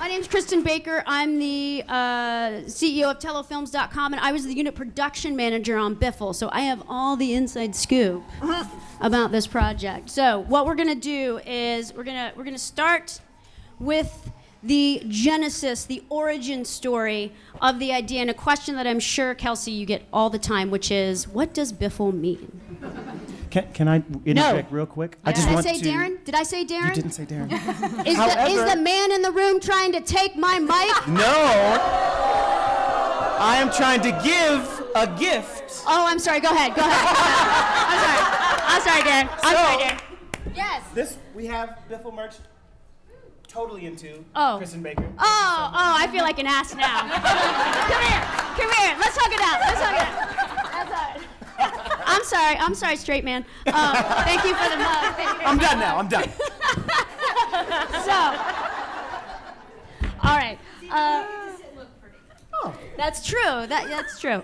My name's Christin Baker. I'm the CEO of telefilms.com, and I was the unit production manager on Biffle, so I have all the inside scoop about this project. So what we're gonna do is we're gonna start with the genesis, the origin story of the idea, and a question that I'm sure, Kelsey, you get all the time, which is, what does Biffle mean? Can I interject real quick? Did I say Daren? Did I say Daren? You didn't say Daren. Is the man in the room trying to take my mic? No. I am trying to give a gift. Oh, I'm sorry. Go ahead. I'm sorry, Daren. Yes. We have Biffle merch. Totally into Oh. Christin Baker. Oh, I feel like an ass now. Come here. Let's hug it out. That's all right. I'm sorry, straight man. Thank you for the mug. I'm done now. I'm done. So, all right. That's true. That's true.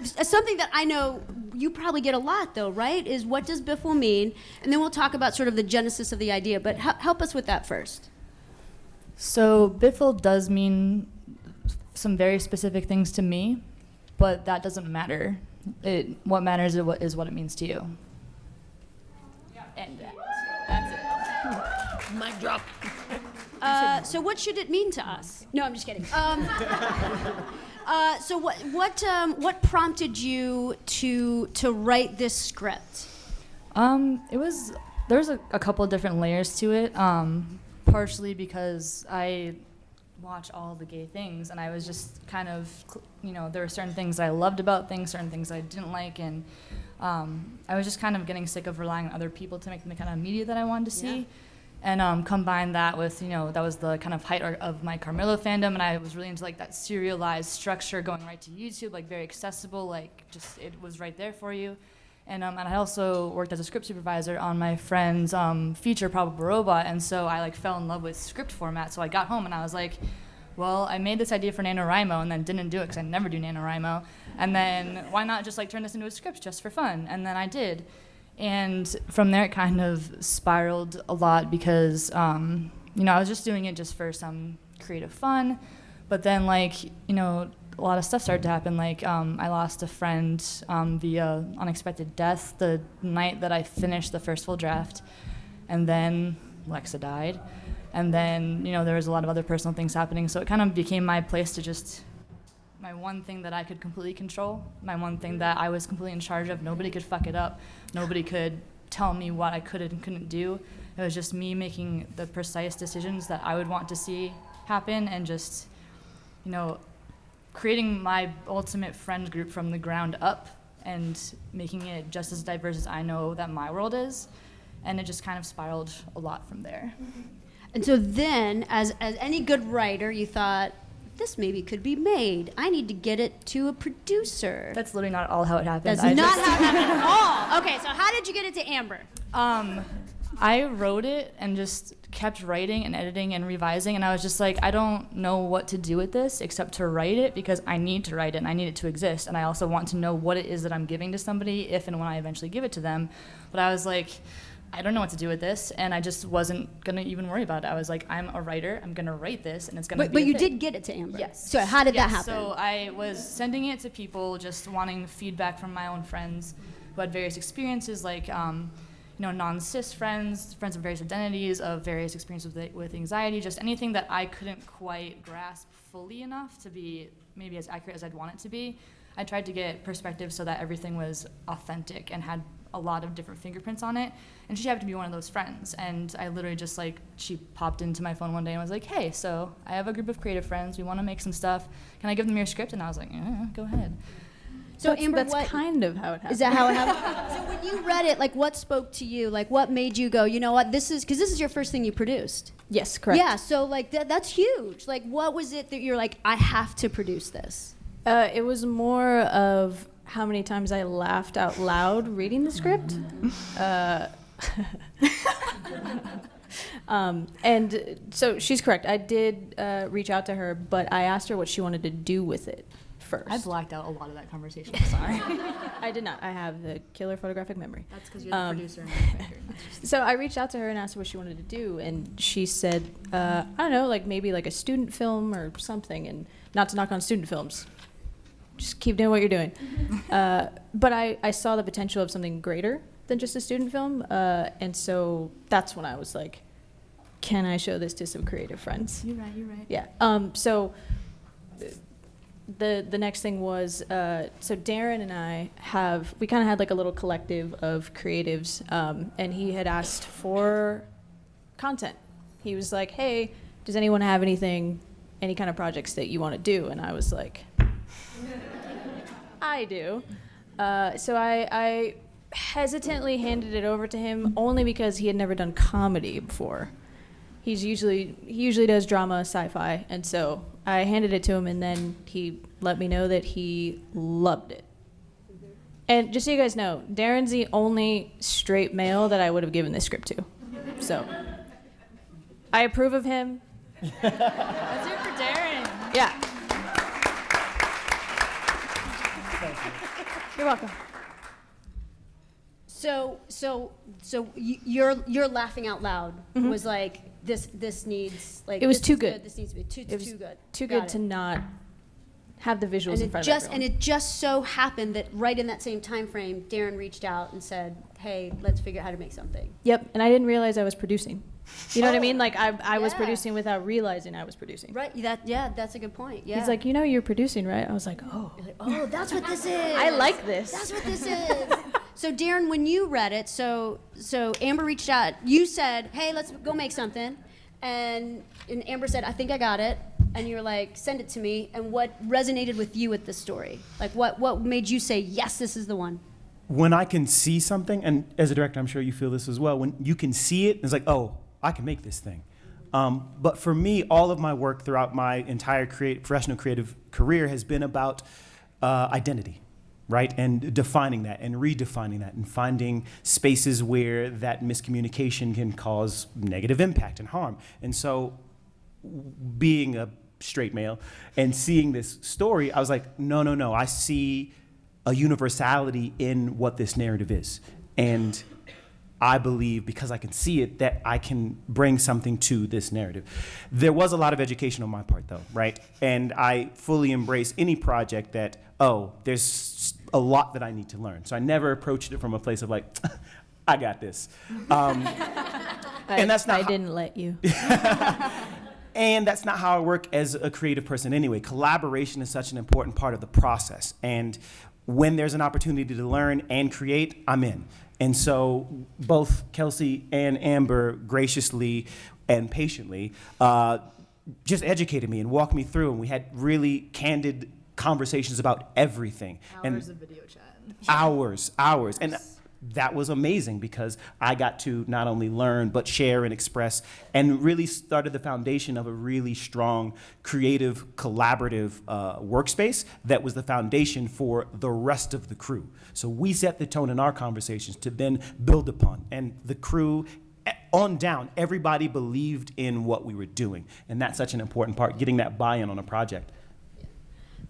Something that I know you probably get a lot, though, right? Is what does Biffle mean? And then we'll talk about sort of the genesis of the idea. But help us with that first. So Biffle does mean some very specific things to me, but that doesn't matter. What matters is what it means to you. Yeah. And that's it. Mic drop. So what should it mean to us? No, I'm just kidding. So what prompted you to write this script? There's a couple of different layers to it. Partially because I watch all the gay things, and I was just kind of, there were certain things I loved about things, certain things I didn't like, and I was just kind of getting sick of relying on other people to make the kind of media that I wanted to see. Yeah. And combine that with, that was the kind of height of my Carmelo fandom, and I was really into like that serialized structure going right to YouTube, like very accessible, like just it was right there for you. And I also worked as a script supervisor on my friend's feature, Probable Robot, and so I like fell in love with script format. So I got home and I was like, well, I made this idea for NaNoWriMo and then didn't do it because I never do NaNoWriMo. And then why not just like turn this into a script just for fun? And then I did. And from there it kind of spiraled a lot because, I was just doing it just for some creative fun. But then a lot of stuff started to happen. I lost a friend via unexpected death the night that I finished the first full draft. And then Lexa died. And then, there was a lot of other personal things happening. So it kind of became my place to just, my one thing that I could completely control, my one thing that I was completely in charge of. Nobody could fuck it up. Nobody could tell me what I could and couldn't do. It was just me making the precise decisions that I would want to see happen and just, creating my ultimate friend group from the ground up and making it just as diverse as I know that my world is. And it just kind of spiraled a lot from there. And so then, as any good writer, you thought, this maybe could be made. I need to get it to a producer. That's literally not all how it happened. That's not how it happened at all. Okay, so how did you get it to Amber? I wrote it and just kept writing and editing and revising, and I was just like, I don't know what to do with this except to write it because I need to write it and I need it to exist, and I also want to know what it is that I'm giving to somebody if and when I eventually give it to them. But I was like, I don't know what to do with this, and I just wasn't going to even worry about it. I was like, I'm a writer, I'm going to write this, and it's going to be But you thing. did get it to Amber? Yes. So how did that happen? So I was sending it to people, just wanting feedback from my own friends who had various experiences, like non-cis friends of various identities, of various experiences with anxiety, just anything that I couldn't quite grasp fully enough to be maybe as accurate as I'd want it to be. I tried to get perspective so that everything was authentic and had a lot of different fingerprints on it. And she happened to be one of those friends. And I literally just she popped into my phone one day and was like, hey, so I have a group of creative friends. We want to make some stuff. Can I give them your script? And I was like, yeah, go ahead. So Amber, that's kind of how it happened. Is that how it happened? So when you read it, what spoke to you? What made you go, you know what, because this is your first thing you produced. Yes, correct. Yeah, so that's huge. What was it that you're like, I have to produce this? It was more of how many times I laughed out loud reading the script. And so she's correct. I did reach out to her, but I asked her what she wanted to do with it first. I blacked out a lot of that conversation. I'm sorry. I did not. I have the killer photographic memory. That's because you're the producer and the director. So I reached out to her and asked her what she wanted to do, and she said, I don't know, like maybe like a student film or something, and not to knock on student films. Just keep doing what you're doing. But I saw the potential of something greater than just a student film, and so that's when I was like, can I show this to some creative friends? You're right. Yeah. So the next thing was, so Daren and I we kind of had like a little collective of creatives, and he had asked for content. He was like, hey, does anyone have any kind of projects that you want to do? And I was like, I do. So I hesitantly handed it over to him only because he had never done comedy before. He usually does drama, sci-fi, and so I handed it to him, and then he let me know that he loved it. And just so you guys know, Daren's the only straight male that I would have given this script to. So I approve of him. Let's do it for Daren. Yeah. You're welcome. So you're laughing out loud was like this needs like It was this too is good. This needs to be too good. Too Got good it. to not have the visuals And in it front just of everyone. and it just so happened that right in that same time frame, Daren reached out and said, "Hey, let's figure out how to make something." Yep, and I didn't realize I was producing. You know what I mean? Like I was Yeah. producing without realizing I was producing. Right? That's a good point. Yeah. He's like, you know, you're producing, right? I was like, oh. You're like, oh, that's what this is. I like this. That's what this is. So Daren, when you read it, so Amber reached out. You said, "Hey, let's go make something," and Amber said, "I think I got it." And you're like, "Send it to me." And what resonated with you with the story? Like, what made you say, "Yes, this is the one"? When I can see something, and as a director, I'm sure you feel this as well, when you can see it, it's like, oh, I can make this thing. But for me, all of my work throughout my entire professional creative career has been about identity, right? And defining that and redefining that and finding spaces where that miscommunication can cause negative impact and harm. And so being a straight male and seeing this story, I was like, no, I see a universality in what this narrative is. And I believe, because I can see it, that I can bring something to this narrative. There was a lot of education on my part, though, right? And I fully embrace any project that, there's a lot that I need to learn. So I never approached it from a place of like, I got this. And that's not I didn't let you. And that's not how I work as a creative person anyway. Collaboration is such an important part of the process. And when there's an opportunity to learn and create, I'm in. And so both Kelsey and Amber graciously and patiently just educated me and walked me through, and we had really candid conversations about everything. Hours of video chat. Hours. And that was amazing because I got to not only learn but share and express, and really started the foundation of a really strong, creative, collaborative workspace that was the foundation for the rest of the crew. So we set the tone in our conversations to then build upon, and the crew on down, everybody believed in what we were doing, and that's such an important part, getting that buy-in on a project.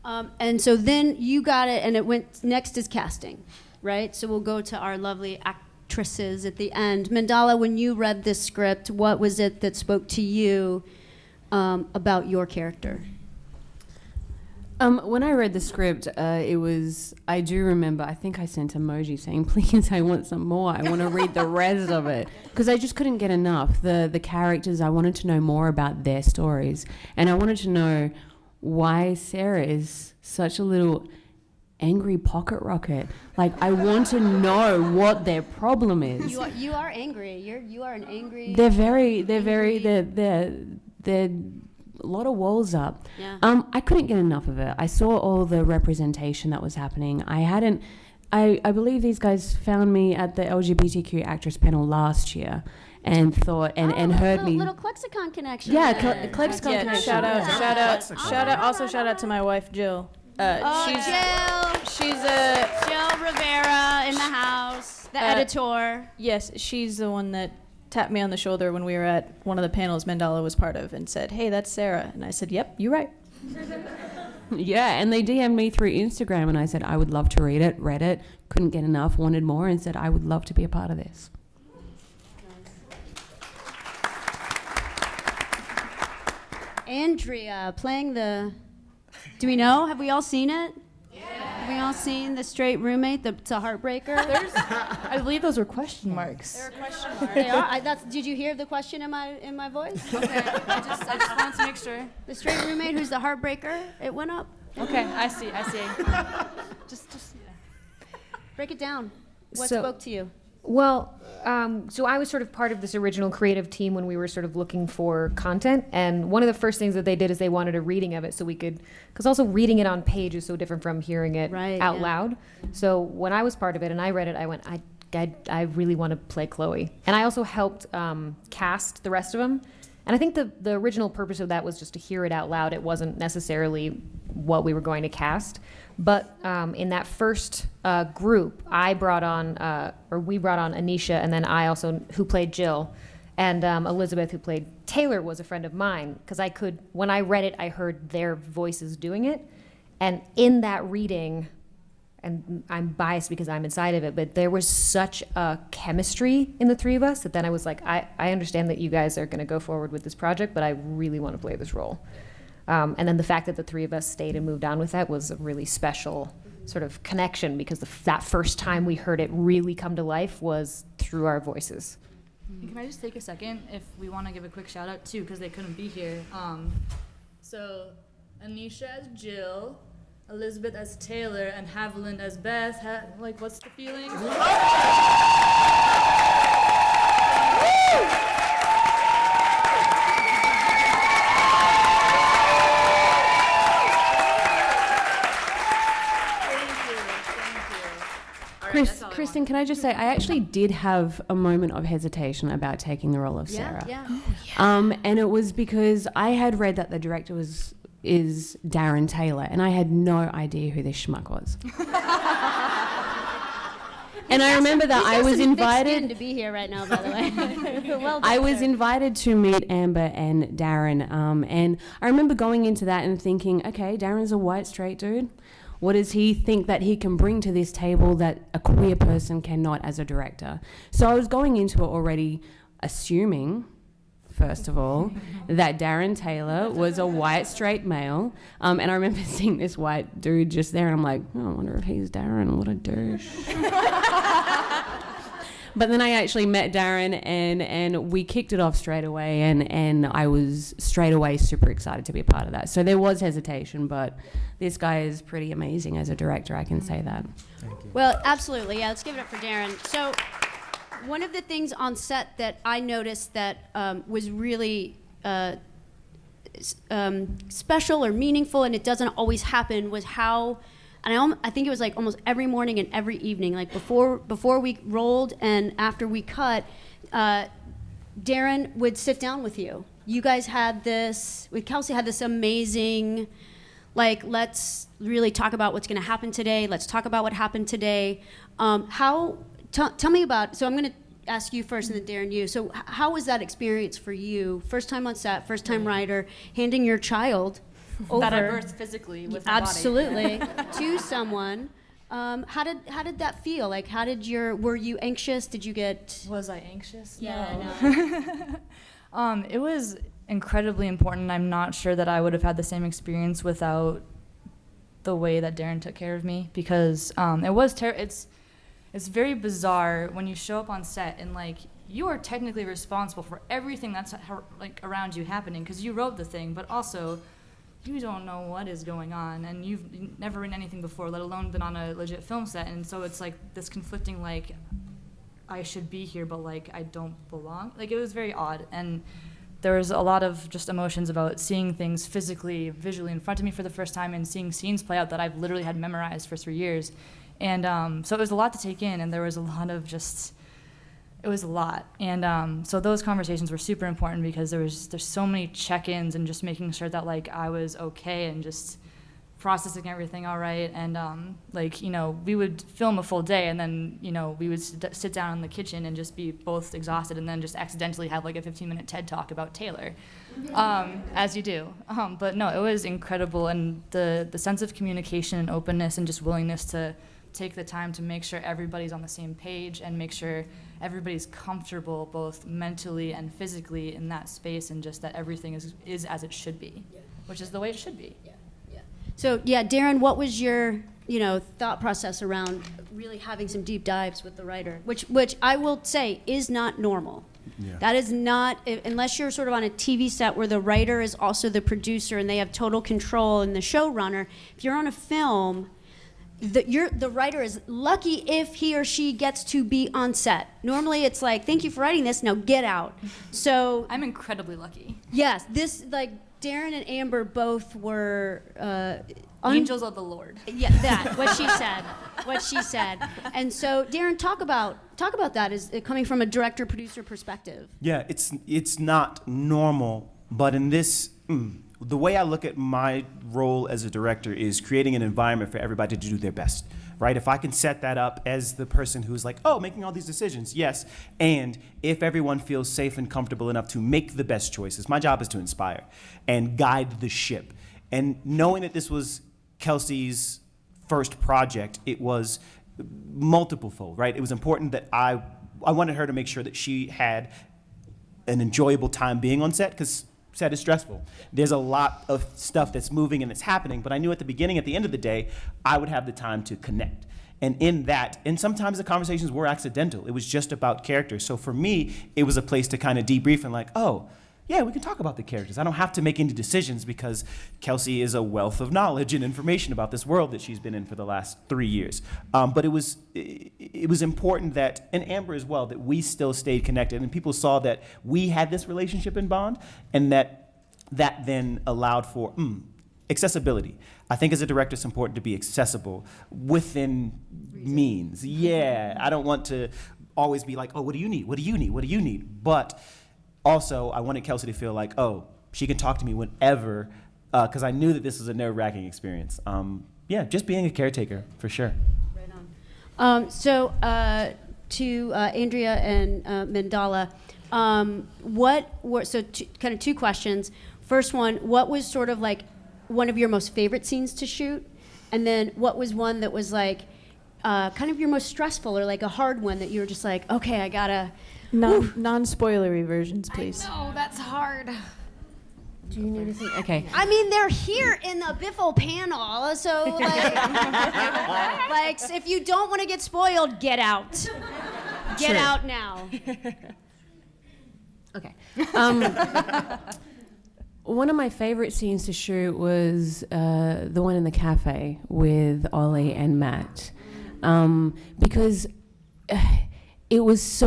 And so then you got it, and it went next is casting. Right? So we'll go to our lovely actresses at the end. Mandahla, when you read this script, what was it that spoke to you about your character? When I read the script, I do remember, I think I sent emoji saying, please, I want some more. I want to read the rest of it. Because I just couldn't get enough. The characters, I wanted to know more about their stories. And I wanted to know why Sarah is such a little angry pocket rocket. Like, I want to know what their problem is. You are angry. You are an angry. They're a lot of walls up. Yeah. I couldn't get enough of it. I saw all the representation that was happening. I believe these guys found me at the LGBTQ actress panel last year and thought and heard me. Little ClexaCon connection. Yeah, ClexaCon Yeah, connection. shout out to my wife Jill. She's Jill Rivera in the house, the editor. Yes, she's the one that tapped me on the shoulder when we were at one of the panels Mandahla was part of and said, "Hey, that's Sarah." And I said, "Yep, you're right." Yeah, and they DM'd me through Instagram, and I said I would love to read it, read it, couldn't get enough, wanted more, and said I would love to be a part of this. Andrea playing the. Do we know? Have we all seen it? Yeah. Have we all seen the straight roommate? It's a heartbreaker. I believe those were question marks. There are question marks. They are. Did you hear the question in my voice? Okay, I just wanted to make sure. The straight roommate who's the heartbreaker. It went up. Okay, I see. Just yeah. Break it down. What So- spoke to you? Well, so I was sort of part of this original creative team when we were sort of looking for content. And one of the first things that they did is they wanted a reading of it so we could, because also reading it on page is so different from hearing it Right, out yeah. loud. So when I was part of it and I read it, I went, I really want to play Chloe. And I also helped cast the rest of them. And I think the original purpose of that was just to hear it out loud. It wasn't necessarily what we were going to cast. But in that first group, we brought on Anisha, and then I also, who played Jill, and Elizabeth, who played Taylor, was a friend of mine. Because when I read it, I heard their voices doing it. And in that reading, and I'm biased because I'm inside of it, but there was such a chemistry in the three of us that then I was like, I understand that you guys are going to go forward with this project, but I really want to play this role. And then the fact that the three of us stayed and moved on with that was a really special sort of connection because that first time we heard it really come to life was through our voices. Can I just take a second if we want to give a quick shout out too, because they couldn't be here. So Anisha as Jill, Elizabeth as Taylor, and Haviland as Beth. What's the feeling? Christin, can I just say, I actually did have a moment of hesitation about taking the role of Sarah. Yeah. And it was because I had read that the director is Daren Taylor, and I had no idea who this schmuck was. And I remember that I was invited to be here right now, by the way. Well done, I was sir. invited to meet Amber and Daren, and I remember going into that and thinking, okay, Darren's a white straight dude. What does he think that he can bring to this table that a queer person cannot as a director? So I was going into it already assuming, first of all, that Daren Taylor was a white straight male. And I remember seeing this white dude just there, and I'm like, oh, I wonder if he's Daren. What a douche. But then I actually met Daren, and we kicked it off straight away, and I was straight away super excited to be a part of that. So there was hesitation, but this guy is pretty amazing as a director, I can say that. Thank you. Well, absolutely. Yeah, let's give it up for Daren. So one of the things on set that I noticed that was really special or meaningful, and it doesn't always happen, was how, and I think it was like almost every morning and every evening, like before we rolled and after we cut, Daren would sit down with you. You guys had this, with Kelsey had this amazing, like, let's really talk about what's going to happen today. Let's talk about what happened today. Tell me about, so I'm going to ask you first and then Daren you. So how was that experience for you? First time on set, first time writer, handing your child over. That I birthed physically with my Absolutely. To someone. How did that feel? Like, were you anxious? Did you get? Was I anxious? Yeah, No. It was incredibly important. I'm not sure that I would have had the same experience without the way that Daren took care of me, because it was it's very bizarre when you show up on set and like you are technically responsible for everything that's like around you happening because you wrote the thing, but also you don't know what is going on, and you've never written anything before, let alone been on a legit film set, and so it's like this conflicting, like, I should be here, but like I don't belong. Like, it was very odd, and there was a lot of just emotions about seeing things physically, visually in front of me for the first time, and seeing scenes play out that I've literally had memorized for 3 years, and so it was a lot to take in, and there was a lot of just. It was a lot, and so those conversations were super important because there's so many check-ins and just making sure that like I was okay and just processing everything all right, and like, you know, we would film a full day, and then, you know, we would sit down in the kitchen and just be both exhausted, and then just accidentally have like a 15-minute TED talk about Taylor, as you do. But no, it was incredible, and the sense of communication and openness and just willingness to take the time to make sure everybody's on the same page and make sure everybody's comfortable both mentally and physically in that space, and just that everything is as it should be, which is the way it should be. So yeah, Daren, what was your, you know, thought process around really having some deep dives with the writer, which I will say is not normal. Yeah. That is not, unless you're sort of on a TV set where the writer is also the producer and they have total control and the showrunner. If you're on a film, the writer is lucky if he or she gets to be on set. Normally it's like, thank you for writing this, now get out. So I'm incredibly lucky. yes, this, like, Daren and Amber both were Angels of the Lord. Yeah, that what she said. And so, Daren, talk about that as coming from a director producer perspective. Yeah, it's not normal, but in this, the way I look at my role as a director is creating an environment for everybody to do their best, right? If I can set that up as the person who's like, oh, making all these decisions, yes, and if everyone feels safe and comfortable enough to make the best choices, my job is to inspire and guide the ship. And knowing that this was Kelsey's first project, it was multiple-fold, right? It was important that I wanted her to make sure that she had an enjoyable time being on set, because set is stressful. There's a lot of stuff that's moving and that's happening, but I knew at the end of the day, I would have the time to connect. And in that, and sometimes the conversations were accidental. It was just about characters. So for me, it was a place to kind of debrief and like, oh, yeah, we can talk about the characters. I don't have to make any decisions because Kelsey is a wealth of knowledge and information about this world that she's been in for the last 3 years. But it was important that, and Amber as well, that we still stayed connected and people saw that we had this relationship in bond, and that then allowed for accessibility. I think as a director, it's important to be accessible within means. Yeah, I don't want to always be like, oh, what do you need? What do you need? What do you need? But also, I wanted Kelsey to feel like, oh, she can talk to me whenever, because I knew that this was a nerve-wracking experience. Yeah, just being a caretaker, for sure. Right on. So to Andrea and Mandahla, kind of two questions. First one, what was sort of like one of your most favorite scenes to shoot? And then what was one that was like kind of your most stressful, or like a hard one that you were just like, okay, I gotta... Non-spoilery versions, please. No, that's hard. Do you need to see? Okay. I mean, they're here in the Biffle panel, so like if you don't want to get spoiled, get out. Get out now. Okay. One of my favorite scenes to shoot was the one in the cafe with Ollie and Matt, because it was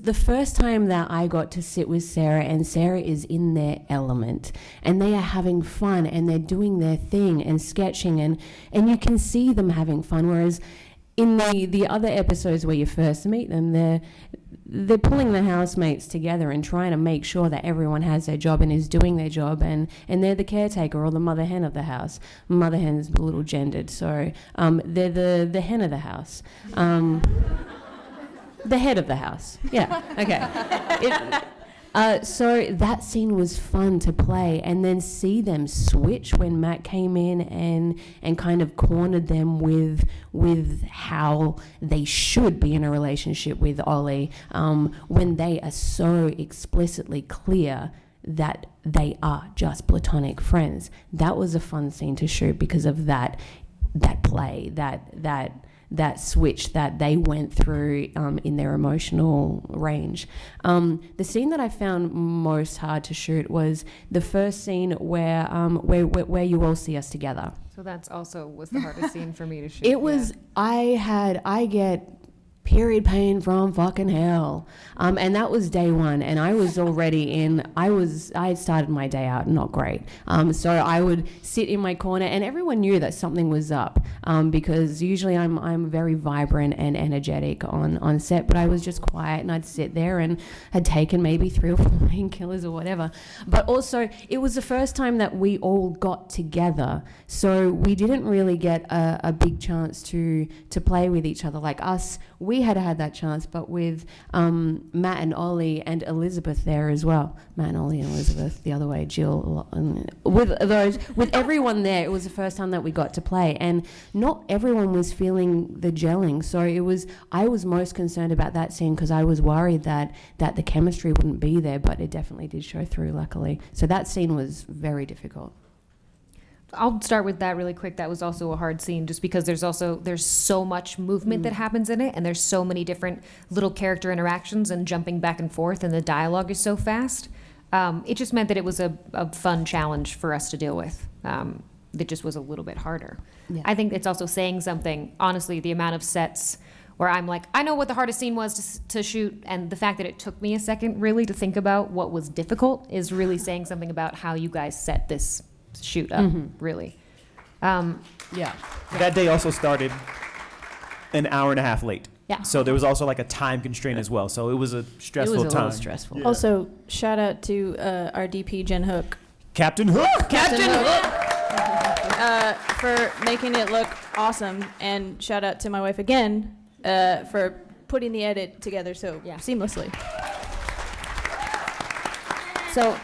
the first time that I got to sit with Sarah, and Sarah is in their element, and they are having fun, and they're doing their thing and sketching, and you can see them having fun, whereas in the other episodes where you first meet them, they're pulling the housemates together and trying to make sure that everyone has their job and is doing their job, and they're the caretaker or the mother hen of the house. Mother hen's a little gendered, so they're the hen of the house. The head of the house. Yeah, okay. So that scene was fun to play, and then see them switch when Matt came in and kind of cornered them with how they should be in a relationship with Ollie, when they are so explicitly clear that they are just platonic friends. That was a fun scene to shoot because of that play, that switch that they went through in their emotional range. The scene that I found most hard to shoot was the first scene where you all see us together. So that's also was the hardest scene for me to shoot. It was, I get period pain from fucking hell. And that was day one, and I was already I had started my day out not great. So I would sit in my corner, and everyone knew that something was up, because usually I'm very vibrant and energetic on set, but I was just quiet, and I'd sit there and had taken maybe 3 or 4 painkillers or whatever. But also, it was the first time that we all got together, so we didn't really get a big chance to play with each other. Like us, we had that chance, but with Matt and Ollie and Elizabeth there as well. Matt and Ollie and Elizabeth, the other way, Jill. With everyone there, it was the first time that we got to play, and not everyone was feeling the gelling. So I was most concerned about that scene because I was worried that the chemistry wouldn't be there, but it definitely did show through, luckily. So that scene was very difficult. I'll start with that really quick. That was also a hard scene just because there's so much movement that happens in it, and there's so many different little character interactions and jumping back and forth, and the dialogue is so fast. It just meant that it was a fun challenge for us to deal with. That just was a little bit harder. Yeah. I think it's also saying something. Honestly, the amount of sets where I'm like, I know what the hardest scene was to shoot, and the fact that it took me a second really to think about what was difficult is really saying something about how you guys set this shoot up, really. Yeah. That day also started an hour and a half late. Yeah. So there was also like a time constraint as well. So it was a stressful It was a time. little stressful. Yeah. Also, shout out to our DP Jen Hook. Captain Hook. Captain Hook! For making it look awesome, and shout out to my wife again for putting the edit together so seamlessly. So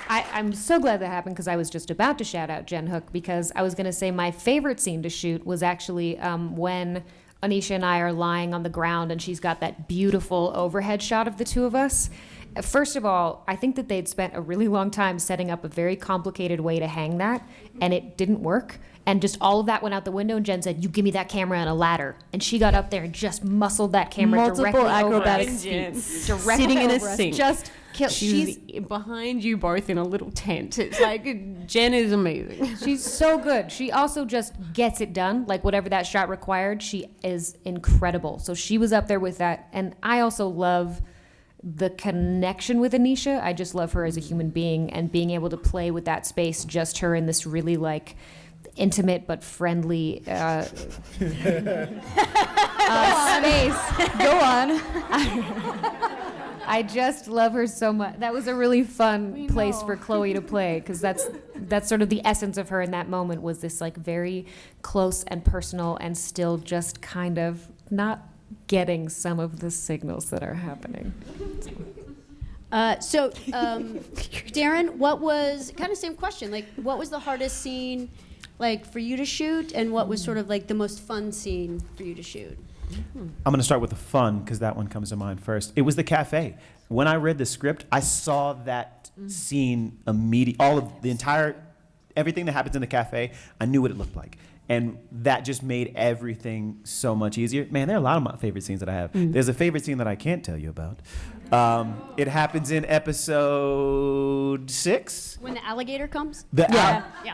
I'm so glad that happened because I was just about to shout out Jen Hook because I was going to say my favorite scene to shoot was actually when Anisha and I are lying on the ground and she's got that beautiful overhead shot of the two of us. First of all, I think that they'd spent a really long time setting up a very complicated way to hang that, and it didn't work. And just all of that went out the window, and Jen said, "You give me that camera and a ladder." And she got up there and just muscled that camera directly acrobatic over us. feats. Directly Sitting in a over us. sink. Just kill. She's behind you both in a little tent. It's like, Jen is amazing. She's so good. She also just gets it done. Like whatever that shot required, she is incredible. So she was up there with that. And I also love the connection with Anisha. I just love her as a human being and being able to play with that space, just her in this really like intimate but friendly space. Go on. I just love her so much. That was a really fun place for Chloe to play because that's sort of the essence of her in that moment was this like very close and personal and still just kind of not getting some of the signals that are happening. Daren, what was kind of same question? Like, what was the hardest scene, like for you to shoot, and what was sort of like the most fun scene for you to shoot? I'm going to start with the fun because that one comes to mind first. It was the cafe. When I read the script, I saw that scene immediately. Everything that happens in the cafe, I knew what it looked like. And that just made everything so much easier. Man, there are a lot of my favorite scenes that I have. There's a favorite scene that I can't tell you about. It happens in episode 6. When the alligator comes? That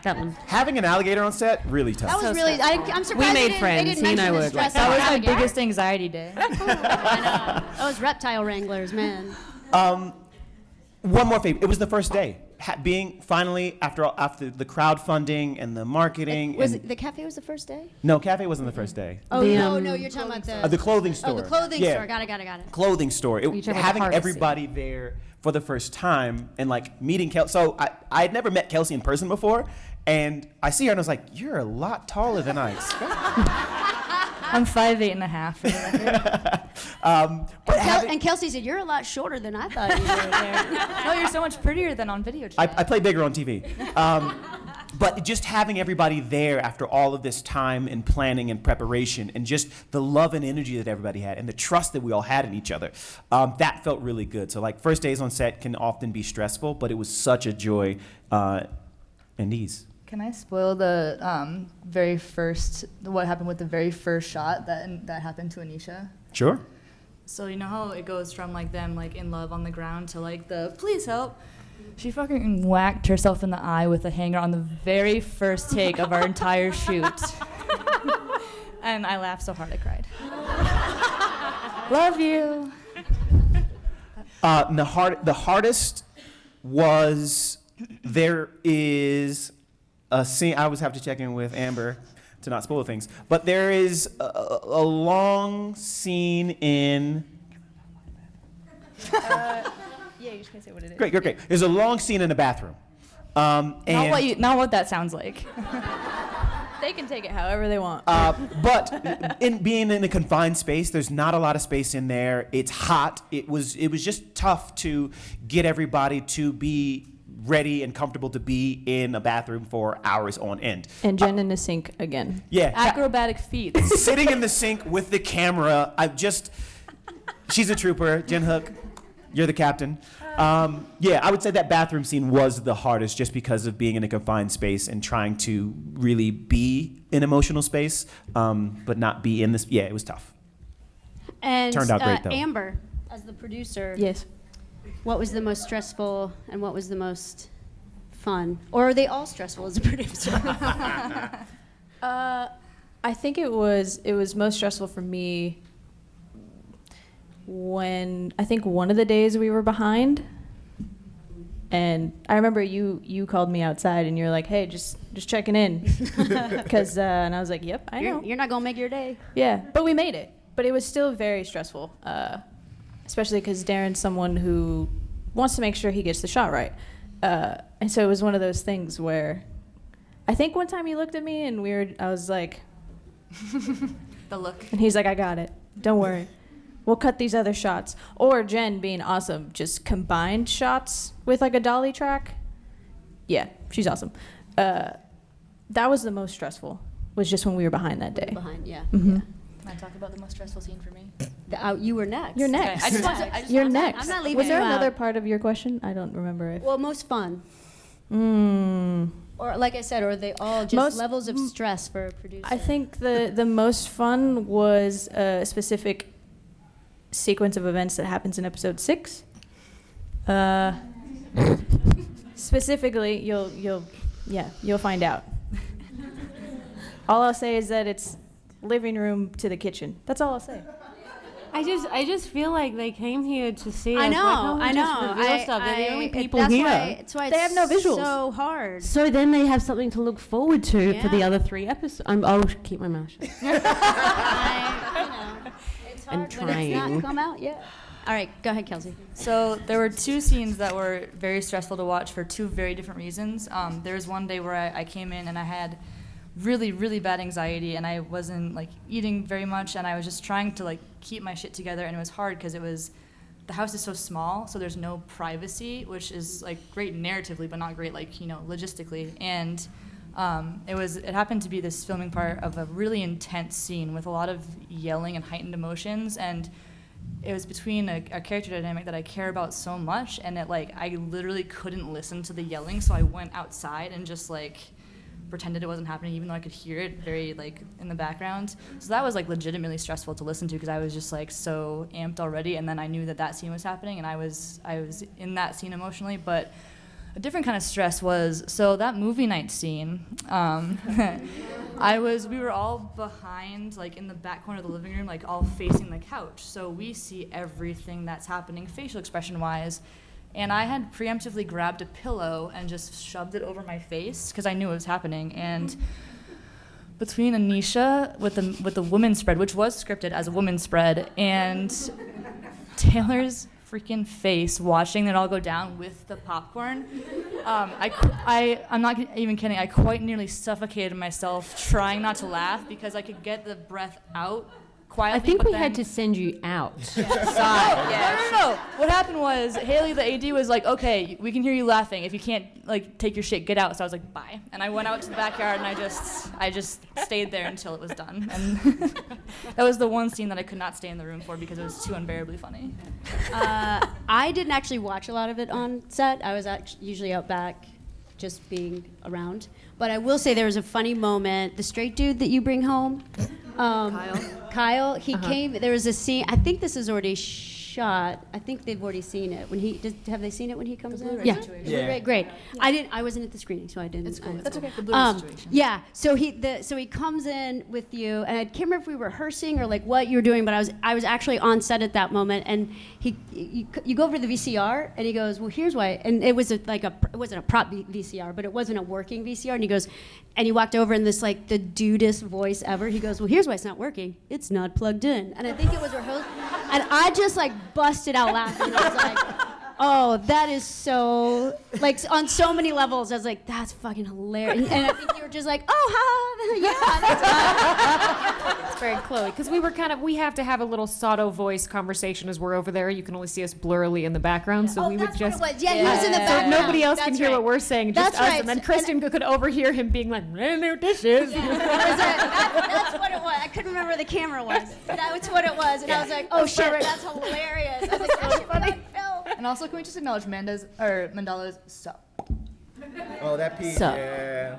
one. Having an alligator on set, really tough. That was really, I'm surprised We made they didn't friends. He and I mention the were stress like- of That was my alligator. biggest anxiety day. I know. Those reptile wranglers, man. One more favor. It was the first day. Being finally after the crowdfunding and the marketing. Was it, the cafe was the first day? No, cafe wasn't the first day. Oh, The, no, you're talking about The clothing store. Oh, the clothing Yeah. store. Got it. Clothing store. You're talking about the Having hardest everybody there for the first time and like meeting Kelsey. So I had never met Kelsey in person before, and I see her and I was like, "You're a lot taller than I expected." I'm 5'8.5" for the record. But And Kelsey said, "You're a lot shorter than I thought you were there." No, you're so much prettier than on video I chat. play bigger on TV. But just having everybody there after all of this time and planning and preparation and just the love and energy that everybody had and the trust that we all had in each other, that felt really good. So like first days on set can often be stressful, but it was such a joy and ease. Can I spoil the what happened with the very first shot that happened to Anisha? Sure. So you know how it goes from like them like in love on the ground to like the please help. She fucking whacked herself in the eye with a hanger on the very first take of our entire shoot. And I laughed so hard I cried. Love you. The hardest was there is a scene. I always have to check in with Amber to not spoil things, but there is a long scene in. Yeah, you're just gonna say what it is. Great. There's a long scene in a bathroom. And Not what that sounds like. They can take it however they want. but in being in a confined space, there's not a lot of space in there. It's hot. It was just tough to get everybody to be ready and comfortable to be in a bathroom for hours on end. And Jen in the sink again. Yeah. Acrobatic feats. Sitting in the sink with the camera. She's a trooper. Jen Hook, you're the captain. I would say that bathroom scene was the hardest just because of being in a confined space and trying to really be in emotional space, but not be in this. Yeah, it was tough. And Turned out great, though. Amber, as the producer, Yes. what was the most stressful and what was the most fun? Or are they all stressful as a producer? I think it was most stressful for me when I think one of the days we were behind, and I remember you called me outside and you're like, hey, just checking in, because and I was like, yep, I know. You're not gonna make your day. Yeah, but we made it. But it was still very stressful, especially because Daren's someone who wants to make sure he gets the shot right, and so it was one of those things where I think one time he looked at me and I was like, The look. and he's like, I got it. Don't worry. We'll cut these other shots. Or Jen being awesome, just combined shots with like a dolly track. Yeah, she's awesome. That was the most stressful, was just when we were behind that day. Behind, yeah. Mm-hmm. Can I talk about the most stressful scene for me? You were next. You're next. I just want to. You're next. I'm not leaving Was there you out. another part of your question? I don't remember if. Well, most fun. Or like I said, or are they all just Most- levels of stress for a producer? I think the most fun was a specific sequence of events that happens in episode 6. Specifically, you'll find out. All I'll say is that it's living room to the kitchen. That's all I'll say. I just feel like they came here to see us. I know, Why can't we just reveal stuff? They're the only people here. That's why They have no it's visuals. so hard. So then they have something to look forward to for the Yeah. other 3 episodes. I'll keep my mouth shut. It's And hard when it's trying. not come out yet. All right, go ahead, Kelsey. So there were 2 scenes that were very stressful to watch for 2 very different reasons. There was one day where I came in and I had really, really bad anxiety and I wasn't like eating very much and I was just trying to like keep my shit together, and it was hard because the house is so small, so there's no privacy, which is like great narratively but not great like, logistically. And it happened to be this filming part of a really intense scene with a lot of yelling and heightened emotions, and it was between a character dynamic that I care about so much, and I literally couldn't listen to the yelling, so I went outside and just pretended it wasn't happening, even though I could hear it very in the background. So that was legitimately stressful to listen to because I was just so amped already, and then I knew that scene was happening, and I was in that scene emotionally. But a different kind of stress was, so that movie night scene, we were all behind, in the back corner of the living room, all facing the couch. So we see everything that's happening facial expression-wise. And I had preemptively grabbed a pillow and just shoved it over my face because I knew it was happening. And between Anisha with the women's spread, which was scripted as a women's spread, and Taylor's freaking face watching it all go down with the popcorn, I'm not even kidding. I quite nearly suffocated myself trying not to laugh because I could get the breath out quietly. I think but we then had to send you out. No. What happened was Haley, the AD, was like, "Okay, we can hear you laughing. If you can't take your shit, get out." So I was like, "Bye," and I went out to the backyard and I just stayed there until it was done. And that was the one scene that I could not stay in the room for because it was too unbearably funny. I didn't actually watch a lot of it on set. I was usually out back just being around. But I will say there was a funny moment. The straight dude that you bring home, Kyle, he came, there was a scene, I think this is already shot. I think they've already seen it. Have they seen it when he comes in? Blu-ray Yeah. situation. Yeah. Great. I wasn't at the screening, so I didn't. It's cool. I- That's okay. The Blu-ray situation. Yeah. So he comes in with you, and I can't remember if we were rehearsing or like what you were doing, but I was actually on set at that moment, and you go over to the VCR, and he goes, well, here's why, and it was it wasn't a prop VCR, but it wasn't a working VCR, and he goes, and he walked over in this like the dudest voice ever. He goes, well, here's why it's not working. It's not plugged in, and I think it was rehearsed, and I just like busted out laughing. I was like, oh, that is so, like, on so many levels. I was like, that's fucking hilarious. And I think you were just like, oh, yeah, that's It's very Chloe, because we have to have a little Sato voice conversation as we're over there. You can only see us blurrily in the background, so we would that's just. what it was. Yeah, he was in the So background. nobody else can That's hear right. what we're saying, just That's us, right. and then Christin could overhear him being like, "I know dishes." That's what it was. I couldn't remember where the camera was. That was what it was. And I was like, oh, shit, that's hilarious. I was like, that should be on film. And also, can we just acknowledge Mandahla's sup? Oh, that piece. So- Yeah.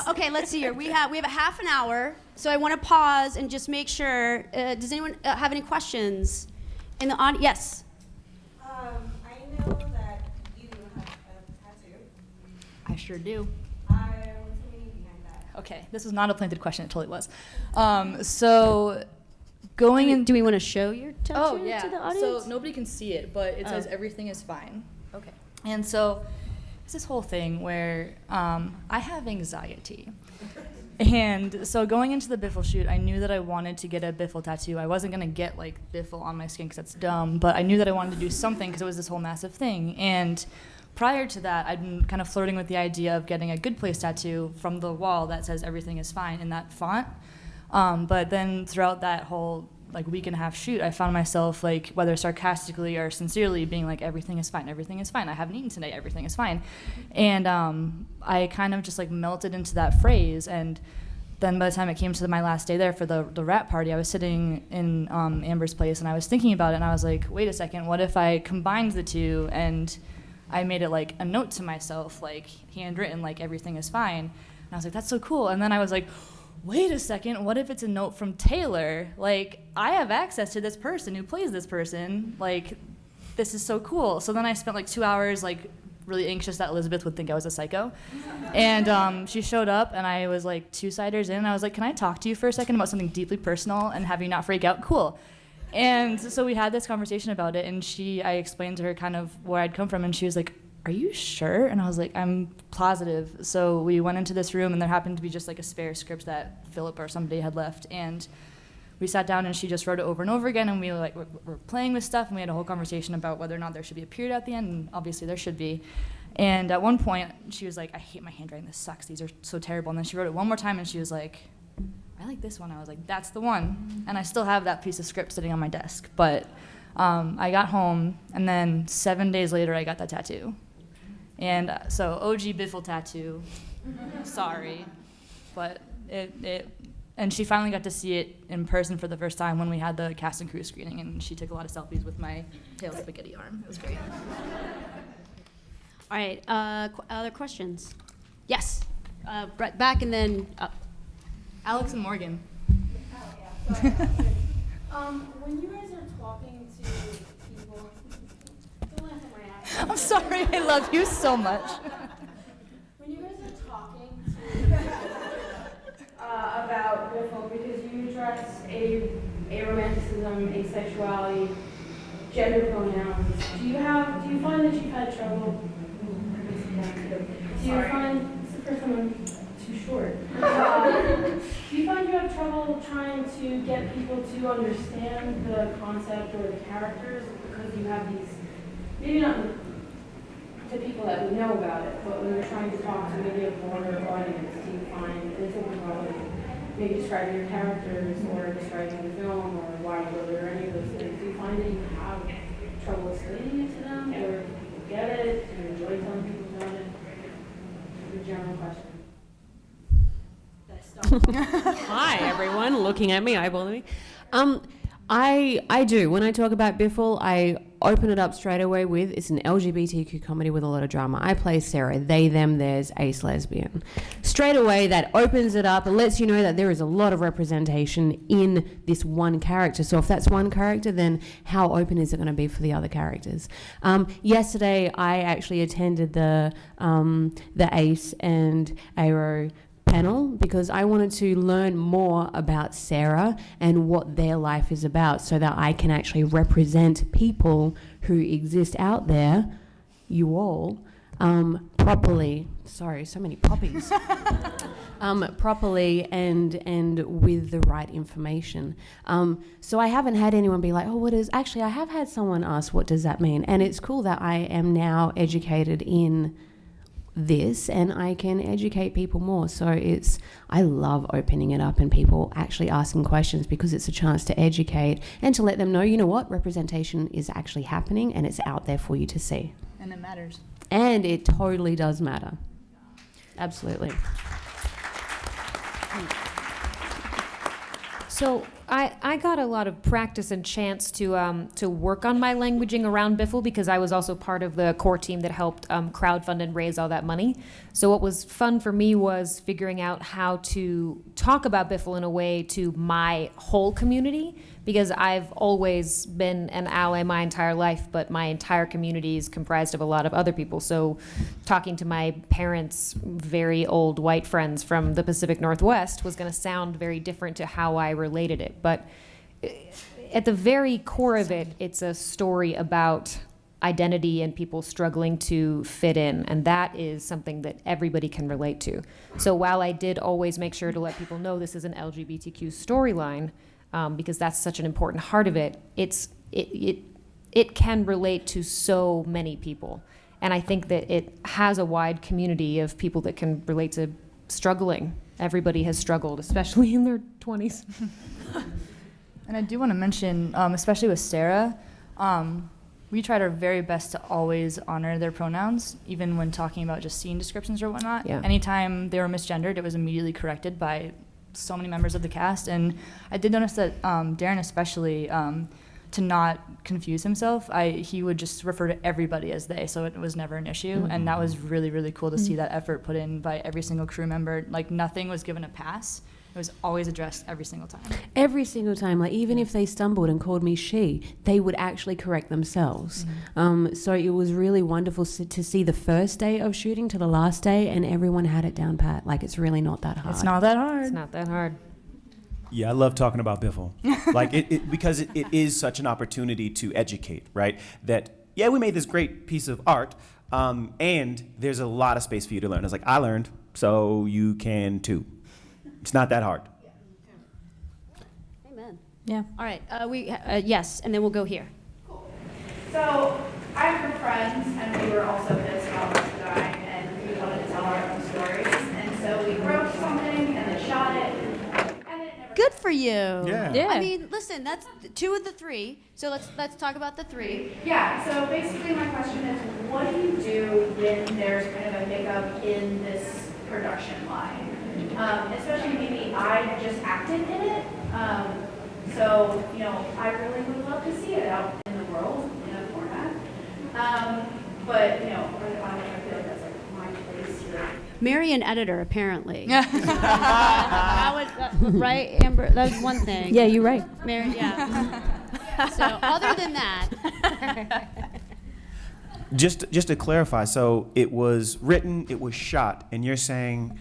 Okay, let's see here. We have a half an hour, so I want to pause and just make sure. Does anyone have any questions in the audience? Yes. I know that you have a tattoo. I sure do. What's the meaning behind that? Okay, this was not a planted question. It totally was. So going in. Do we want to show your tattoo Oh yeah. to the audience? So nobody can see it, but it says everything is fine. Okay. And so it's this whole thing where I have anxiety. And so going into the Biffle shoot, I knew that I wanted to get a Biffle tattoo. I wasn't going to get like Biffle on my skin because that's dumb, but I knew that I wanted to do something because it was this whole massive thing. And prior to that, I'd been kind of flirting with the idea of getting a Good Place tattoo from the wall that says everything is fine in that font. But then throughout that whole like week and a half shoot, I found myself like whether sarcastically or sincerely being like everything is fine, I haven't eaten today, everything is fine. And I kind of just like melted into that phrase. And then by the time it came to my last day there for the rap party, I was sitting in Amber's place and I was thinking about it, and I was like, wait a second, what if I combined the two and I made it like a note to myself, like handwritten, like everything is fine. And I was like, that's so cool. And then I was like, wait a second, what if it's a note from Taylor? Like, I have access to this person who plays this person. Like, this is so cool. So then I spent like 2 hours, like, really anxious that Elizabeth would think I was a psycho. And she showed up, and I was like 2 ciders in, and I was like, can I talk to you for a second about something deeply personal and have you not freak out? Cool. And so we had this conversation about it, and I explained to her kind of where I'd come from, and she was like, are you sure? And I was like, I'm positive. So we went into this room, and there happened to be just like a spare script that Philip or somebody had left, and we sat down and she just wrote it over and over again, and we were playing with stuff, and we had a whole conversation about whether or not there should be a period at the end, and obviously there should be. And at one point she was like, I hate my handwriting, this sucks, these are so terrible. And then she wrote it one more time, and she was like, I like this one. I was like, that's the one. And I still have that piece of script sitting on my desk. But I got home, and then 7 days later I got that tattoo. And so OG Biffle tattoo, sorry, but and she finally got to see it in person for the first time when we had the cast and crew screening, and she took a lot of selfies with my tail spaghetti arm. It was great. All right. Other questions? Yes. Brett, back and then up. Alex and Morgan. When you guys are talking to people, don't laugh at my accent. I'm sorry, I love you so much. When you guys are talking to about Biffle, because you address aromanticism, asexuality, gender pronouns, do you find that you've had trouble? Do you find it's the first time I'm too short? Do you find you have trouble trying to get people to understand the concept or the characters because you have these, maybe not to people that know about it, but when you're trying to talk to maybe a broader audience, do you find it's overwhelming? Maybe describing your characters or describing the film or why you wrote it or any of those things. Do you find that you have trouble explaining it to them, or people get it? Do you enjoy telling people about it? The general question. Hi, everyone, looking at me, eyeballing me. I do. When I talk about Biffle, open it up straight away with, it's an LGBTQ comedy with a lot of drama. I play Sarah, they, them, theirs, ace lesbian. Straight away, that opens it up and lets you know that there is a lot of representation in this one character. So if that's one character, then how open is it going to be for the other characters? Yesterday, I actually attended the Ace and Aero panel because I wanted to learn more about Sarah and what their life is about so that I can actually represent people who exist out there, you all, properly. Sorry, so many poppies. Properly and with the right information. So I haven't had anyone be like, oh, what is... Actually, I have had someone ask, what does that mean? And it's cool that I am now educated in this and I can educate people more. So I love opening it up and people actually asking questions because it's a chance to educate and to let them know, you know what, representation is actually happening and it's out there for you to see. And it matters. And it totally does matter. Absolutely. So I got a lot of practice and chance to work on my languaging around Biffle because I was also part of the core team that helped crowdfund and raise all that money. So what was fun for me was figuring out how to talk about Biffle in a way to my whole community, because I've always been an ally my entire life, but my entire community is comprised of a lot of other people. So talking to my parents' very old white friends from the Pacific Northwest was going to sound very different to how I related it. But at the very core of it, it's a story about identity and people struggling to fit in, and that is something that everybody can relate to. So while I did always make sure to let people know this is an LGBTQ storyline, because that's such an important heart of it, it can relate to so many people. And I think that it has a wide community of people that can relate to struggling. Everybody has struggled, especially in their 20s. And I do want to mention, especially with Sarah, we tried our very best to always honor their pronouns, even when talking about just scene descriptions or whatnot. Yeah. Anytime they were misgendered, it was immediately corrected by so many members of the cast. And I did notice that Daren especially, to not confuse himself, he would just refer to everybody as they, so it was never an issue. Mm-hmm. And that was really, really cool to see that effort put in by every single crew member. Like, nothing was given a pass. It was always addressed every single time. Every single time, like even if they stumbled and called me she, they would actually correct themselves. Mm-hmm. So it was really wonderful to see the first day of shooting to the last day and everyone had it down pat. Like, it's really not that hard. It's not that hard. It's not that hard. Yeah, I love talking about Biffle. Like because it is such an opportunity to educate, right? That, yeah, we made this great piece of art, and there's a lot of space for you to learn. It's like, I learned, so you can too. It's not that hard. Amen. Yeah. All right. Yes, and then we'll go here. Cool. So I have some friends, and we were also pissed about this guy, and we wanted to tell our own stories. And so we wrote something, and then shot it, and it never. Good for you. Yeah. I mean, listen, that's 2 of the 3. So let's talk about the 3. Yeah, so basically my question is, what do you do when there's kind of a hiccup in this production line? Especially maybe I just acted in it. So, I really would love to see it out in the world in a format. But, I feel like that's like my place here. Marry an editor, apparently. Right, Amber? That was one thing. Yeah, you're right. Marry, yeah. So, other than that. Just to clarify, so it was written, it was shot, and you're saying,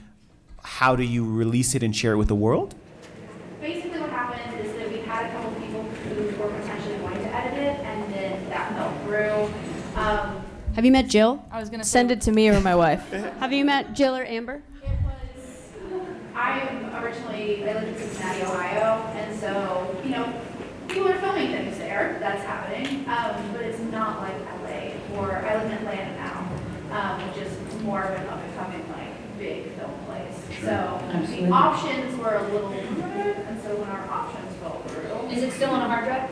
how do you release it and share it with the world? Basically what happened is that we had a couple people who were potentially going to edit it, and then that fell through. Have you met Jill? I was going to Send it to me or my wife. Have you met Jill or Amber? I live in Cincinnati, Ohio, and so, people are filming things there, that's happening, but it's not like LA, or I live in Atlanta now, which is more of an up-and-coming, big film place. So the options were a little limited, and so when our options fell through. Is it still on a hard drive?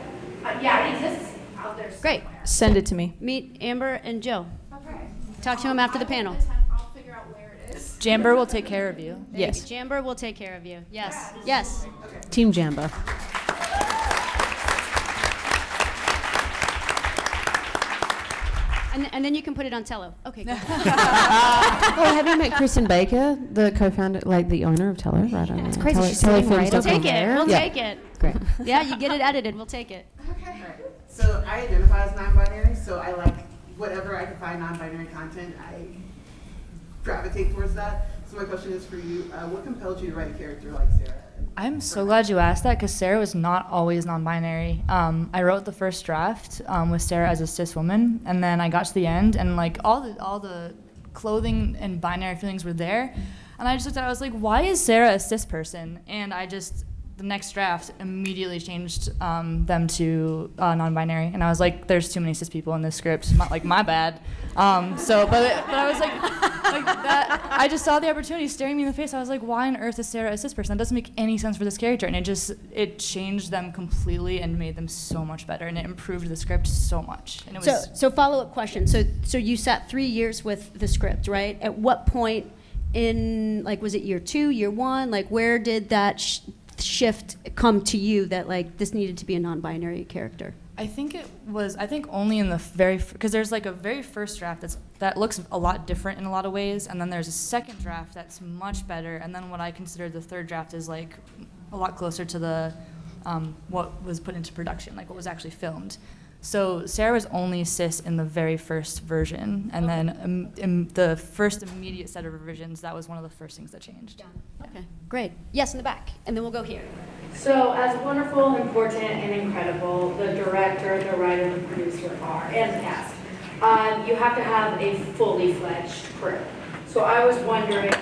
Yeah, it exists out there Great. somewhere. Send it to me. Meet Amber and Jill. Okay. Talk to them after the panel. I'll figure out where it is. Jamber will take care of you. Yes. Jamber will take care of you. Yes. Yes. Team Jamba. And then you can put it on Tello. Okay, good. Oh, have you met Christin Baker, the co-founder, like the owner of Tello? Right on. It's crazy. She's sitting right We'll over take there. it. We'll Yeah. take it. Great. Yeah, you get it edited. We'll take it. So I identify as non-binary, so I like whatever I can find non-binary content, I gravitate towards that. So my question is for you, what compelled you to write a character like Sarah? I'm so glad you asked that because Sarah was not always non-binary. I wrote the first draft with Sarah as a cis woman, and then I got to the end, and like all the clothing and binary feelings were there, and I just looked at it, I was like, why is Sarah a cis person? And the next draft immediately changed them to non-binary, and I was like, there's too many cis people in this script, my bad. But I was like that. I just saw the opportunity staring me in the face. I was like, why on earth is Sarah a cis person? That doesn't make any sense for this character, and it changed them completely and made them so much better, and it improved the script so much. And it was So follow-up question. So you sat 3 years with the script, right? At what point in, like, was it year 2, year 1? Like, where did that shift come to you that, like, this needed to be a non-binary character? I think only in the because there's like a very first draft that looks a lot different in a lot of ways, and then there's a second draft that's much better, and then what I consider the third draft is like a lot closer to the what was put into production, like what was actually filmed. So Sarah was only cis in the very first version, and then in the first immediate set of revisions, that was one of the first things that changed. Okay, great. Yes, in the back, and then we'll go here. So as wonderful, important, and incredible the director, the writer, the producer are, and the cast, you have to have a fully fledged crew. So I was wondering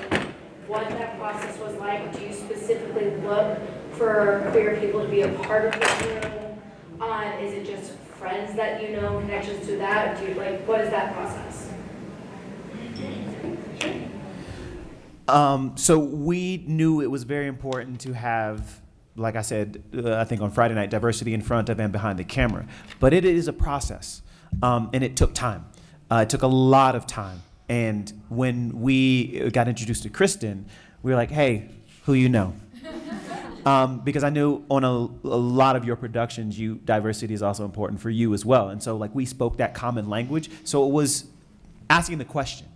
what that process was like. Do you specifically look for queer people to be a part of the crew? Is it just friends that you know, connections to that? Do you, like, what is that process? So we knew it was very important to have, like I said, I think on Friday night, diversity in front of and behind the camera. But it is a process, and it took time. It took a lot of time. And when we got introduced to Christin, we were like, hey, who you know? Because I knew on a lot of your productions, diversity is also important for you as well. And so like we spoke that common language. So it was asking the question,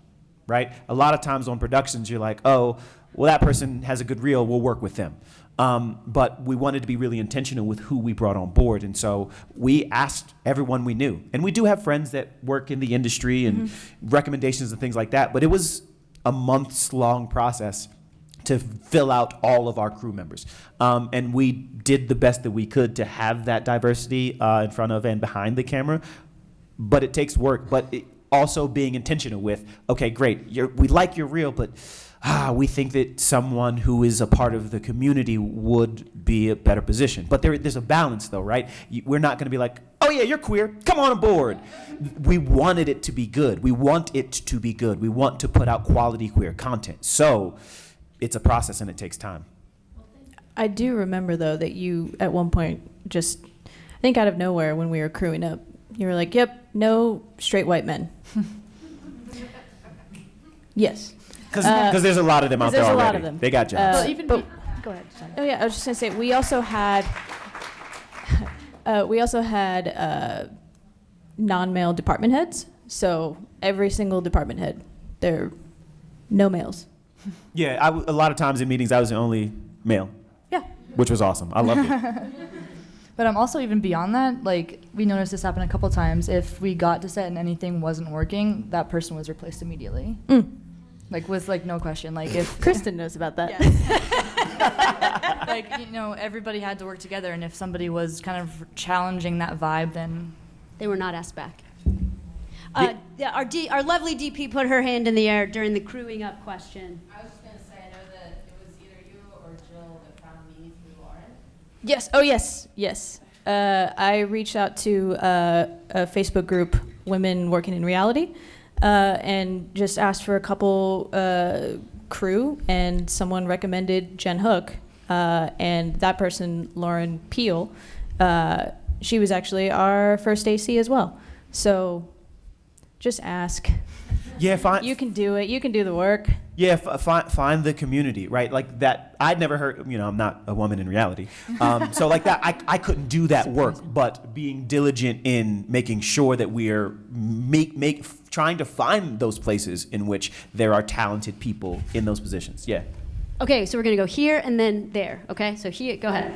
right? A lot of times on productions, you're like, oh, well, that person has a good reel, we'll work with them. But we wanted to be really intentional with who we brought on board. And so we asked everyone we knew. And we do have friends that work in the industry and recommendations and things like that. But it was a months-long process to fill out all of our crew members. And we did the best that we could to have that diversity in front of and behind the camera. But it takes work. But also being intentional with, okay, great, we like your reel, but we think that someone who is a part of the community would be a better position. But there's a balance, though, right? We're not going to be like, oh, yeah, you're queer, come on aboard. We wanted it to be good. We want it to be good. We want to put out quality queer content. So it's a process and it takes time. I do remember, though, that you, at one point, just, I think out of nowhere when we were crewing up, you were like, yep, no straight white men. Yes. Because there's a lot of them out there already. There's a lot of them. They got jobs. Go ahead. Sorry. Oh yeah, I was just gonna say we also had non-male department heads. So every single department head, they're no males. Yeah, a lot of times in meetings, I was the only male. Yeah. Which was awesome. I loved it. But also even beyond that, like we noticed this happen a couple times. If we got to set and anything wasn't working, that person was replaced immediately. Like with like no question. Like if Christin knows about that. Like, you know, everybody had to work together, and if somebody was kind of challenging that vibe, then They were not asked back. Our lovely DP put her hand in the air during the crewing up question. I was just going to say, I know that it was either you or Jill that found me through Lauren. Yes. Oh yes. I reached out to a Facebook group, Women Working in Reality, and just asked for a couple crew, and someone recommended Jen Hook, and that person, Lauren Peel, she was actually our first AC as well. So just ask. Yeah, You can do it. You can do the work. Yeah, find the community, right? Like that, I'd never heard, I'm not a woman in reality. So like that, I couldn't do that work, but being diligent in making sure that we are trying to find those places in which there are talented people in those positions. Yeah. Okay, so we're gonna go here and then there. Okay, so here, go ahead.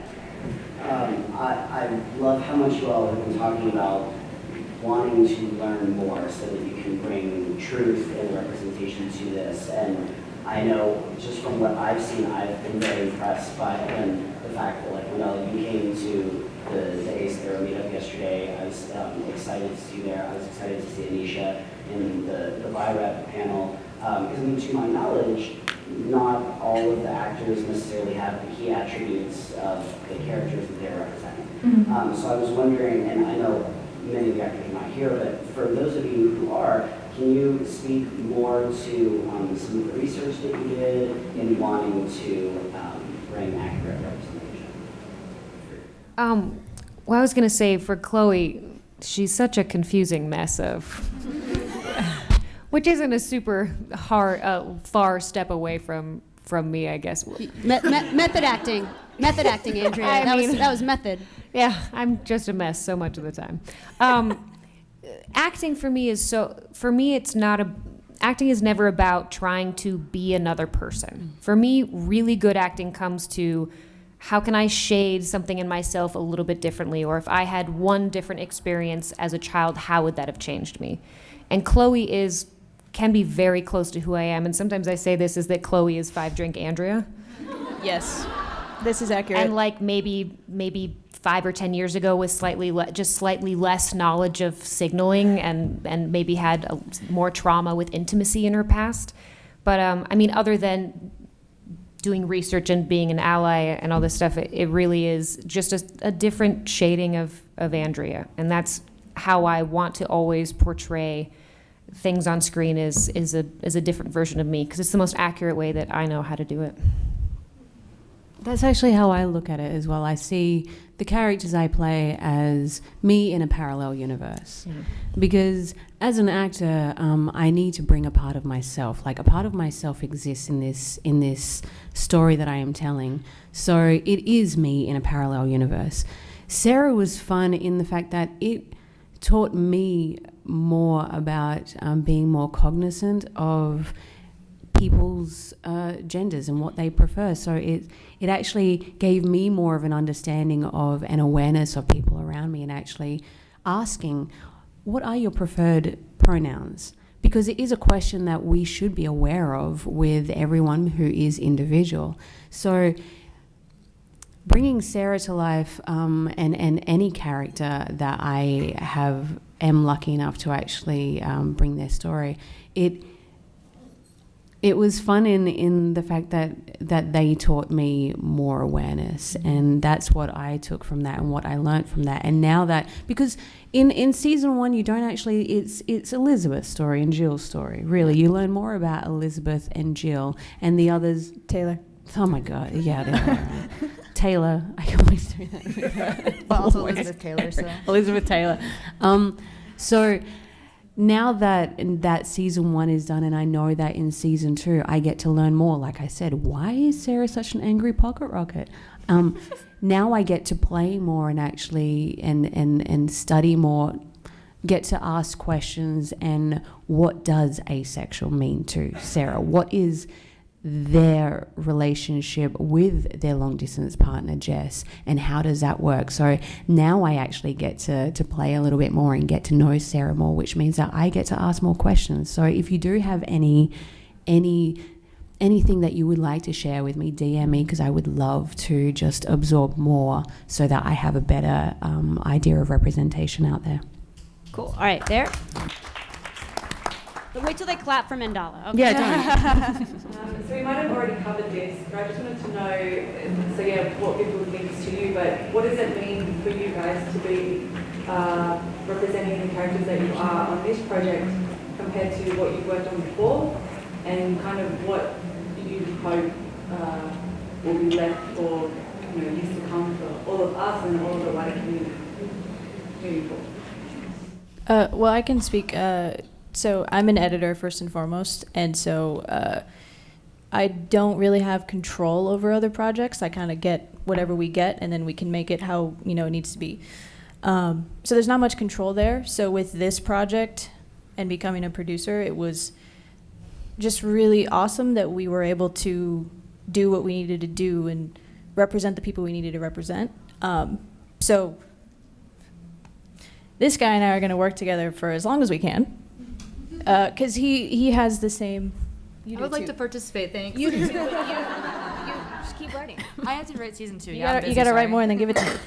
I love how much you all have been talking about wanting to learn more so that you can bring truth and representation to this. And I know just from what I've seen, I've been very impressed by the fact that, like, when you came to the Ace Era meetup yesterday, I was excited to see you there. I was excited to see Anisha in the BIREP panel. Because to my knowledge, not all of the actors necessarily have the key attributes of the characters that they're representing. Mm-hmm. So I was wondering, and I know many of the actors are not here, but for those of you who are, can you speak more to some of the research that you did in wanting to bring accurate representation? Well, I was going to say for Chloe, she's such a confusing mess of, which isn't a super far step away from me, I guess. Method acting, Andrea. That was method. Yeah, I'm just a mess so much of the time. Acting for me acting is never about trying to be another person. For me, really good acting comes to how can I shade something in myself a little bit differently, or if I had one different experience as a child, how would that have changed me? And Chloe can be very close to who I am, and sometimes I say this is that Chloe is 5-drink Andrea. Yes, this is accurate. And like maybe 5 or 10 years ago with slightly less knowledge of signaling and maybe had more trauma with intimacy in her past. But other than doing research and being an ally and all this stuff, it really is just a different shading of Andrea. And that's how I want to always portray things on screen is a different version of me, because it's the most accurate way that I know how to do it. That's actually how I look at it as well. I see the characters I play as me in a parallel universe. Yeah. Because as an actor, I need to bring a part of myself. Like, a part of myself exists in this story that I am telling. So it is me in a parallel universe. Sarah was fun in the fact that it taught me more about being more cognizant of people's genders and what they prefer. So it actually gave me more of an understanding of an awareness of people around me, and actually asking, what are your preferred pronouns? Because it is a question that we should be aware of with everyone who is individual. So bringing Sarah to life, and any character that I am lucky enough to actually bring their story, it was fun in the fact that they taught me more awareness, and that's what I took from that and what I learned from that. And now that, because in season 1 you don't actually, it's Elizabeth's story and Jill's story, really. You learn more about Elizabeth and Jill, and the others, Taylor. Oh my God, yeah, they are. Taylor, I always do that. But also Elizabeth Taylor, so. Elizabeth Taylor. So now that season 1 is done, and I know that in season 2 I get to learn more. Like I said, why is Sarah such an angry pocket rocket? Now I get to play more and actually and study more, get to ask questions. And what does asexual mean to Sarah? What is their relationship with their long distance partner Jess, and how does that work? So now I actually get to play a little bit more and get to know Sarah more, which means that I get to ask more questions. So if you do have anything that you would like to share with me, DM me, because I would love to just absorb more so that I have a better idea of representation out there. Cool. All right, there. But wait till they clap for Mandahla. Okay. Yeah, don't. So we might have already covered this, but I just wanted to know, what Biffle means to you, but what does it mean for you guys to be representing the characters that you are on this project compared to what you've worked on before, and kind of what you hope will be left for years to come for all of us and all of the wider community moving forward? Well, I can speak so I'm an editor first and foremost, and so I don't really have control over other projects. I kind of get whatever we get, and then we can make it how it needs to be. So there's not much control there. So with this project and becoming a producer, it was just really awesome that we were able to do what we needed to do and represent the people we needed to represent. So this guy and I are going to work together for as long as we can, because he has the same. I would like to participate, thanks. You do too. You just keep writing. I have to write season 2. You gotta write more and then give it to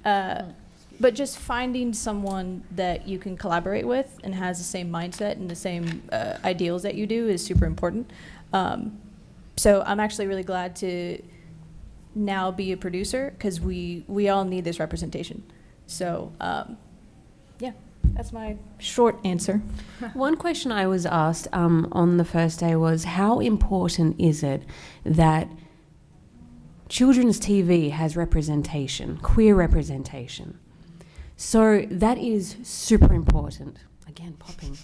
me. But just finding someone that you can collaborate with and has the same mindset and the same ideals that you do is super important. So I'm actually really glad to now be a producer, because we all need this representation. So yeah, that's my short answer. One question I was asked on the first day was, how important is it that children's TV has representation, queer representation? So that is super important. Again, popping.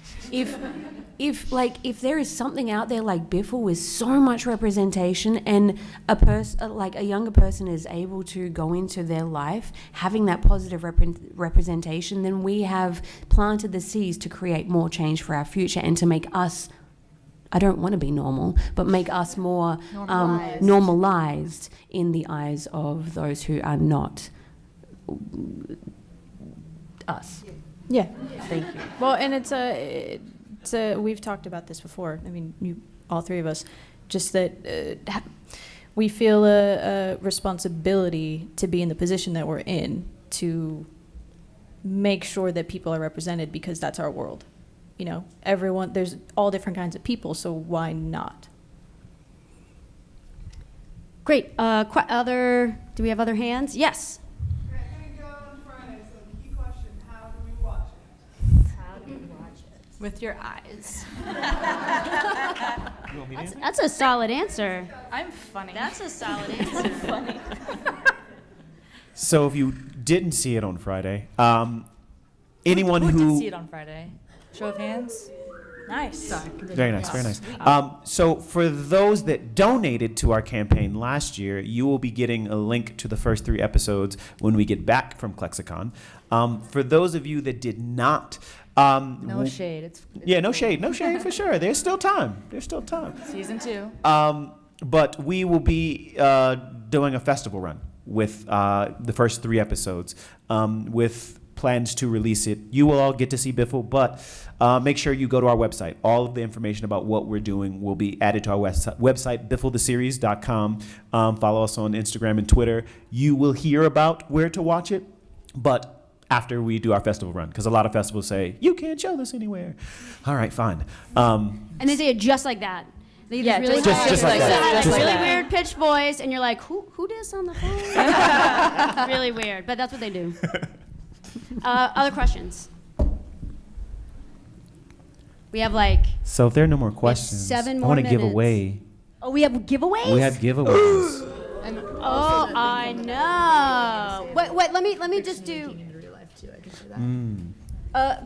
If there is something out there like Biffle with so much representation, and a younger person is able to go into their life having that positive representation, then we have planted the seeds to create more change for our future and to make us, I don't want to be normal, but make us more normalized in the eyes of those who are not us. Yeah. Thank you. Well, and it's a we've talked about this before. I mean, all three of us, just that we feel a responsibility to be in the position that we're in, to make sure that people are represented, because that's our world. Everyone, there's all different kinds of people, so why not? Great. Do we have other hands? Yes. With your eyes. That's a solid answer. I'm funny. That's a solid answer. Funny. So if you didn't see it on Friday, anyone Who who did see it on Friday? Show of hands. Nice. Very nice, very nice. So for those that donated to our campaign last year, you will be getting a link to the first 3 episodes when we get back from ClexaCon. For those of you that did not, No shade. It's no shade for sure. There's still time. Season 2. But we will be doing a festival run with the first 3 episodes, with plans to release it. You will all get to see Biffle, but make sure you go to our website. All of the information about what we're doing will be added to our website, BIFLEtheseries.com. Follow us on Instagram and Twitter. You will hear about where to watch it, but after we do our festival run, because a lot of festivals say, you can't show this anywhere. All right, fine. And they say it just like that. Yeah, just like that. Just really weird pitch voice, and you're like, who this on the phone? Really weird, but that's what they do. Other questions? We have So if there are no more questions, 7 I more want to give minutes. away. Oh, we have giveaways? We have giveaways. Oh, I know. Wait, let me just do.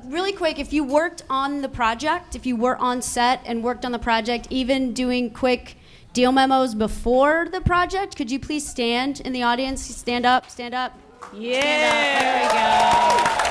Really quick, if you worked on the project, if you were on set and worked on the project, even doing quick deal memos before the project, could you please stand in the audience? Stand up. Yeah. Stand up. There we go.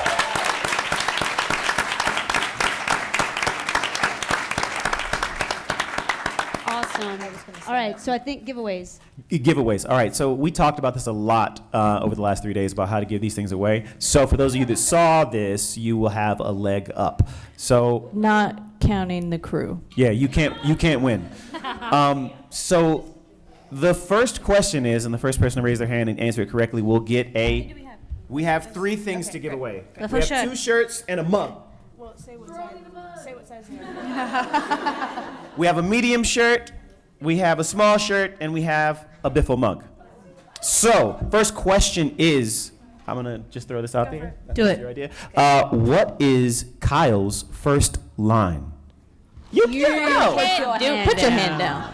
Awesome. All right, so I think giveaways. Giveaways. All right. So we talked about this a lot over the last 3 days about how to give these things away. So for those of you that saw this, you will have a leg up. So Not counting the crew. yeah, you can't win. So the first question is, and the first person to raise their hand and answer it correctly will get a. We have 3 things to give away. We have 2 shirts and a mug. Well, say what size you have. We have a medium shirt, we have a small shirt, and we have a Biffle mug. So, first question is, I'm going to just throw this out there. Do That's it. your idea. What is Kyle's first line? You can't know. Put your hand down.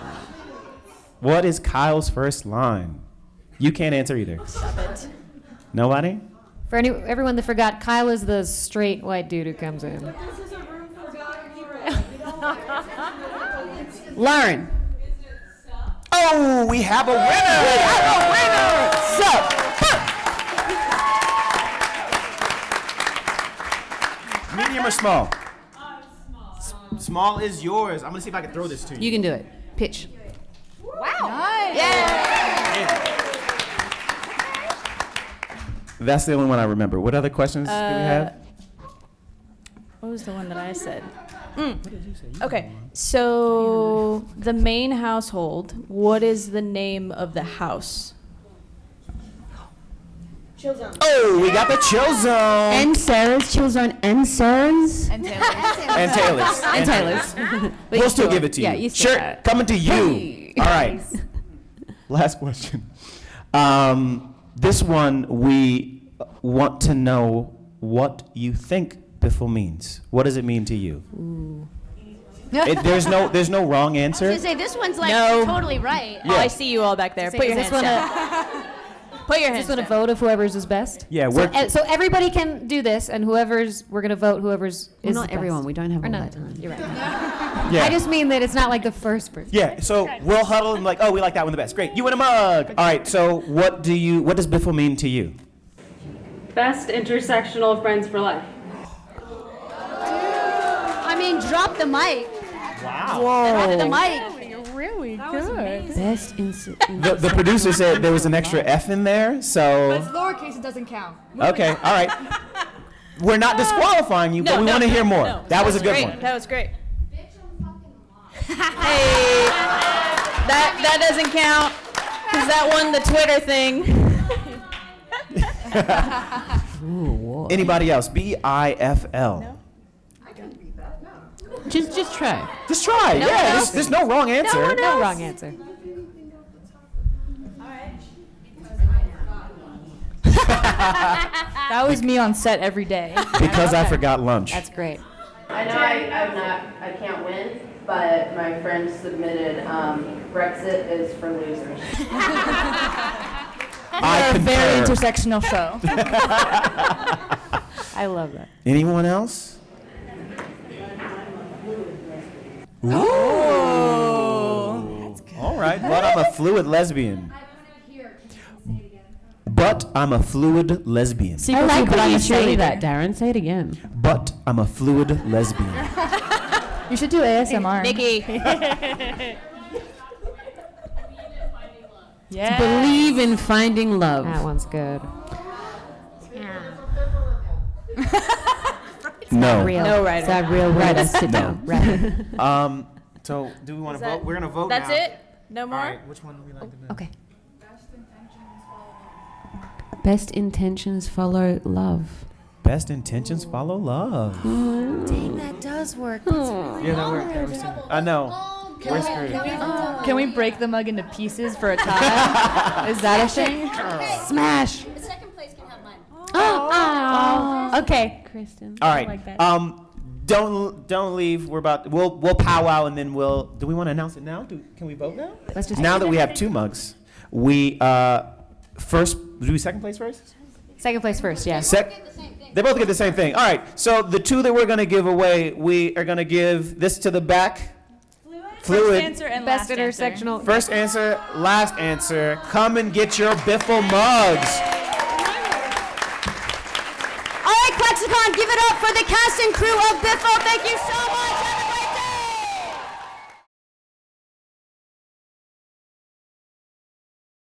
What is Kyle's first line? You can't answer either. Stop it. Nobody? For everyone that forgot, Kyle is the straight white dude who comes in. Lauren. Oh, we have a winner! Sup? Medium or small? Small is yours. I'm gonna see if I can throw this to you. You can do it. Pitch. That's the only one I remember. What other questions do we have? What was the one that I said? Okay, so the main household, what is the name of the house? Chill zone. Oh, we got the chill zone. And Sarah's, Chill Zone, and Sarah's. And Taylor's. And Taylor's. And Taylor's. But We'll still sure. give it to you. Yeah, you said Shirt that. coming to you. Hey. All right. Last question. This one, we want to know what you think Biffle means. What does it mean to you? There's no wrong I was answer. gonna say this one's like No. totally right. Oh, I see you all back there. Put your Is hands this down. Put your hands Just want to down. vote of whoever's is best. Yeah, So everybody can do this, and we're gonna vote whoever's Well, is not the everyone. best. We don't have Or all not. that time. You're right. Yeah. I just mean that it's not like the first person. Yeah, so we'll huddle and like, oh, we like that one the best. Great, you win a mug. All right, so what does Biffle mean to you? Best intersectional friends for life. I mean, drop the mic. Wow. Drop the mic. Best The producer said there was an extra F in there, so. Lowercase, it doesn't count. Okay, all right. We're not disqualifying you, but we want to hear more. That was a good one. That was great. Hey, that doesn't count because that won the Twitter thing. Anybody else? BIFL. Just try. Just try. Yeah, there's no wrong answer. No wrong answer. That was me on set every day. Because I forgot lunch. That's great. I know I can't win, but my friend submitted Brexit is for losers. I We're a very concur. intersectional show. I love that. Anyone else? Ooh. All right, but I'm a fluid lesbian. But I'm a fluid lesbian. I like when you say that, Daren. Say it again. But I'm a fluid lesbian. You should do ASMR. Nikki. Yeah. Believe in finding love. That one's good. No. Real. No, right. Is that real? Right, sit down. Right. So do we want to vote? We're gonna vote That's now. it? No more? All right, which one do we like to do? Okay. Best intentions follow love. Best intentions follow love. Dang, that does work. Yeah, that worked. I know. We're screwed. Can we break the mug into pieces for a tie? Is that a thing? Smash. The second place can have mine. Oh. Okay. Kristen. All right. like that. Don't leave. We'll powwow and then do we want to announce it now? Can we vote now? Let's just Now that we have two mugs, we first do we second place first? second place first. Yeah. They both get the same thing. All right. So the two that we're gonna give away, we are gonna give this to the back. Fluid. Answer and Best last answer. intersectional. First answer, last answer. Come and get your Biffle mugs. All right, ClexaCon, give it up for the cast and crew of Biffle. Thank you so much.